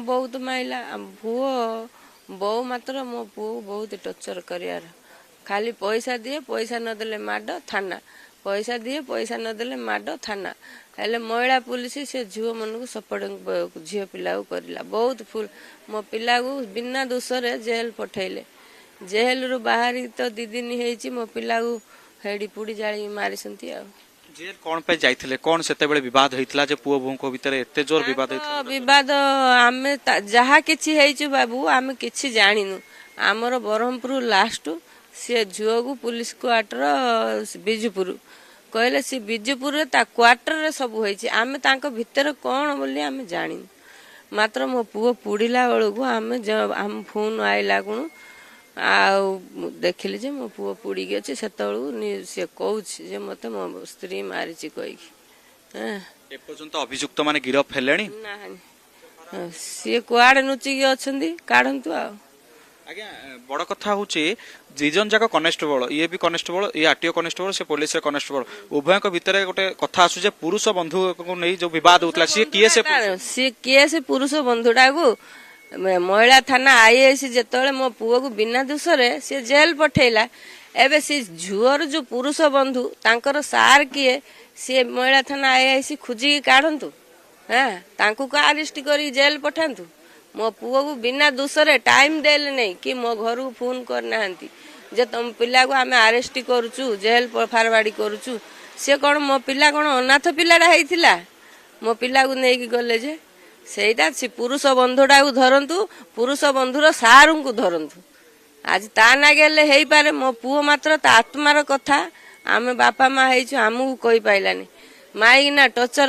बहुत माइला पुओ बो मात्र मो पु बहुत टर्चर कर खाली पैसा दिए पैसा नदेले माड थाना पैसा दिए पैसा नदेले माड थाना हेले महिला पुलिस से झील मन को सपोर्ट झील पिला करला बहुत फुल मो पिला को बिना दोषरे जेल पठेले जेल रु बाहरी तो 2 दिन होइछि मो पिला को हेडी पुड़ी जाली मारिसंती आ जेल कौन पे जाइथिले कौन सेते बेले विवाद होइतला जे पुओ भूं को भीतर एते जोर विवाद होइतला विवाद आमे जहा किछि हेइछु बाबू आमे किछि जानिनु हमर बरहमपुर लास्ट से झुओ को पुलिस क्वार्टर बिजुपुर कहले से बिजुपुर ता क्वार्टर रे सब होइछि आमे तांको भीतर कोन बोली आमे जानिनु मात्र मो पुओ पुड़ीला बेलू को आमे हम फोन आइला गुण आ देखिली जे मो पुओ पुड़ी गए से से कहूँ जे मते मो स्त्री मारिची कहीकि ए पर्यंत अभियुक्त माने गिरफ हेलेनी ना सी कुआड़े नुचिकी अछंदी काढंतु आ आज्ञा बड़ कथा होची जीजन जाक कनेस्टेबल ये भी कनेस्टेबल ये आरटीओ कनेस्टेबल से पुलिस रे कनेस्टेबल उभय को भीतर गोटे कथा आसु जे पुरुष बंधु को नै जो विवाद होतला सी किए से पुरुष बंधुडा को महिला थाना आईएस जेतले मो पुओ को बिना दोषरे से जेल पठेला एबे से झुअर जो पुरुष बंधु तांकर सार किए से महिला थाना आईएस खुजी काढंतु हां तांको का अरेस्ट करी जेल पठांतु मो पुओ को बिना दोषरे टाइम देले नै कि मो घर को फोन करनाहंती जे तुम पिला को आमे अरेस्ट करूचु जेल फारवाड़ी करूचु से कोन मो पिला कोन अनाथ पिलाडा हेइथिला मो पिला को नै कि गले जे सेटा से पुरुष बंधुटा को धरतु पुरुष बंधुर सारू को धरतु आज ता ना गेले हेई पारे मो पुओ मात्र ता आत्मार कथा आमे बापा माँ हेइछु हमहु कहि पाइलानी माई ना टर्चर